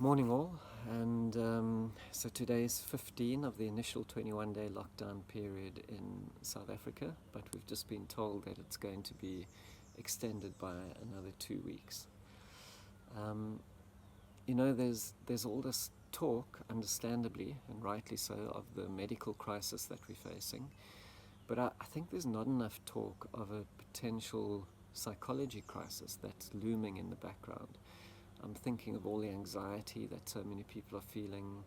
Morning all, and so today is 15 of the initial 21-day lockdown period in South Africa, but we've just been told that it's going to be extended by another 2 weeks. There's all this talk, understandably and rightly so, of the medical crisis that we're facing, but I think there's not enough talk of a potential psychology crisis that's looming in the background. I'm thinking of all the anxiety that so many people are feeling,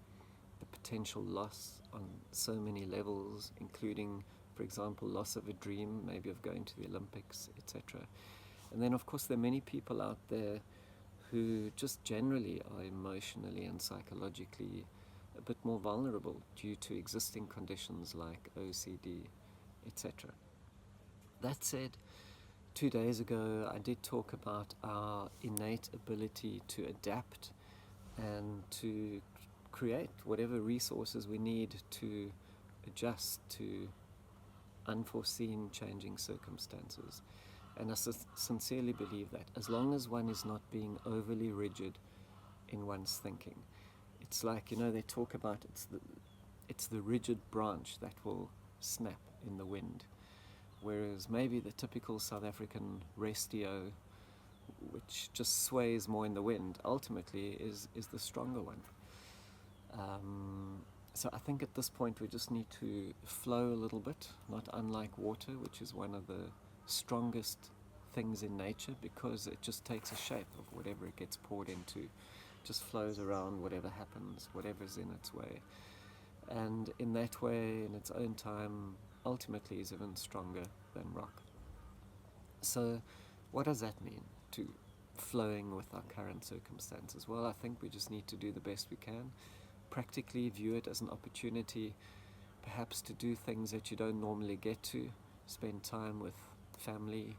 the potential loss on so many levels, including, for example, loss of a dream, maybe of going to the Olympics, etc. And then, of course, there are many people out there who just generally are emotionally and psychologically a bit more vulnerable due to existing conditions like OCD, etc. That said, 2 days ago, I did talk about our innate ability to adapt and to create whatever resources we need to adjust to unforeseen changing circumstances. And I sincerely believe that as long as one is not being overly rigid in one's thinking. It's like, they talk about it's the rigid branch that will snap in the wind. Whereas maybe the typical South African restio, which just sways more in the wind, ultimately is the stronger one. So I think at this point we just need to flow a little bit, not unlike water, which is one of the strongest things in nature because it just takes a shape of whatever it gets poured into, just flows around whatever happens, whatever's in its way. And in that way, in its own time, ultimately is even stronger than rock. So what does that mean to flowing with our current circumstances? Well, I think we just need to do the best we can, practically view it as an opportunity perhaps to do things that you don't normally get to, spend time with family,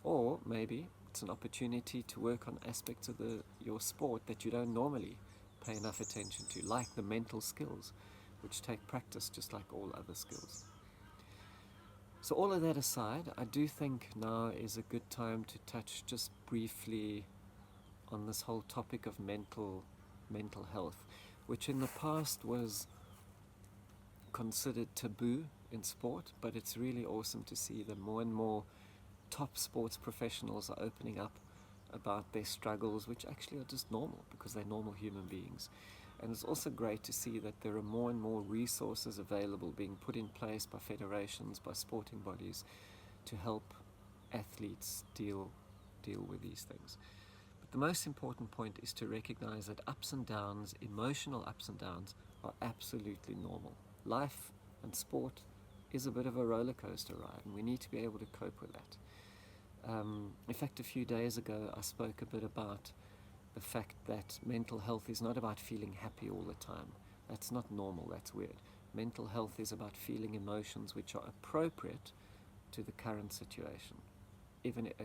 or maybe it's an opportunity to work on aspects of your sport that you don't normally pay enough attention to, like the mental skills, which take practice just like all other skills. So all of that aside, I do think now is a good time to touch just briefly on this whole topic of mental health, which in the past was considered taboo in sport, but it's really awesome to see that more and more top sports professionals are opening up about their struggles, which actually are just normal because they're normal human beings. And it's also great to see that there are more and more resources available being put in place by federations, by sporting bodies, to help athletes deal with these things. But the most important point is to recognize that ups and downs, emotional ups and downs, are absolutely normal. Life and sport is a bit of a roller coaster ride, and we need to be able to cope with that. In fact, a few days ago, I spoke a bit about the fact that mental health is not about feeling happy all the time. That's not normal, that's weird. Mental health is about feeling emotions which are appropriate to the current situation.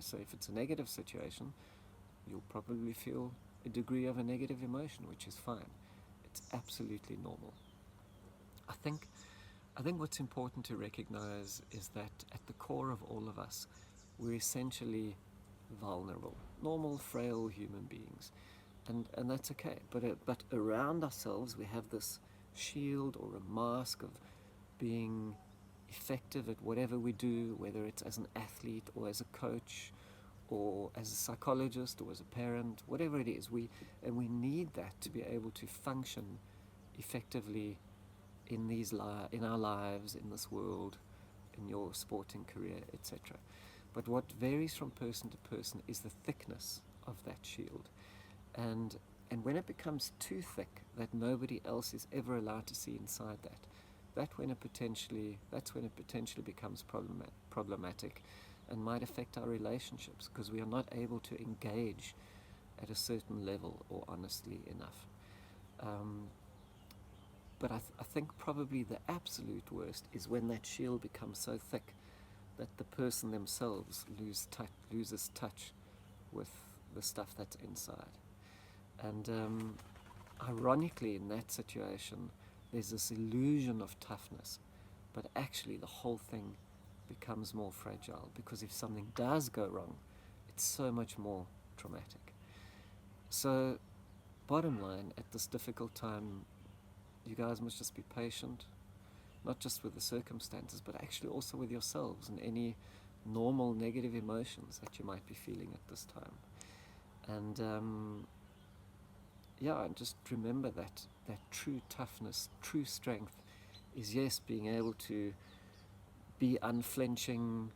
So if it's a negative situation, you'll probably feel a degree of a negative emotion, which is fine. It's absolutely normal. I think what's important to recognize is that at the core of all of us, we're essentially vulnerable, normal, frail human beings, and that's okay. But around ourselves, we have this shield or a mask of being effective at whatever we do, whether it's as an athlete or as a coach, or as a psychologist or as a parent, whatever it is. We need that to be able to function effectively in our lives, in this world, in your sporting career, etc. But what varies from person to person is the thickness of that shield. And when it becomes too thick that nobody else is ever allowed to see inside that's when it potentially becomes problematic and might affect our relationships because we are not able to engage at a certain level or honestly enough. But I think probably the absolute worst is when that shield becomes so thick that the person themselves loses touch with the stuff that's inside. And ironically, in that situation, there's this illusion of toughness, but actually the whole thing becomes more fragile because if something does go wrong, it's so much more traumatic. So bottom line, at this difficult time, you guys must just be patient, not just with the circumstances, but actually also with yourselves and any normal negative emotions that you might be feeling at this time. And and just remember that true toughness, true strength is, yes, being able to be unflinching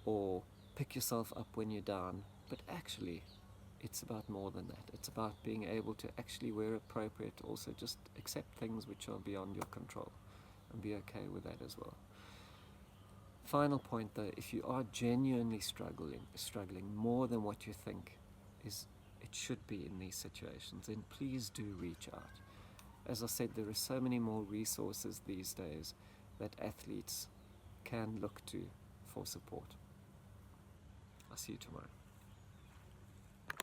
or pick yourself up when you're down, but actually it's about more than that. It's about being able to actually, where appropriate, also just accept things which are beyond your control and be okay with that as well. Final point though, if you are genuinely struggling more than what you think is it should be in these situations, then please do reach out. As I said, there are so many more resources these days that athletes can look to for support. I'll see you tomorrow.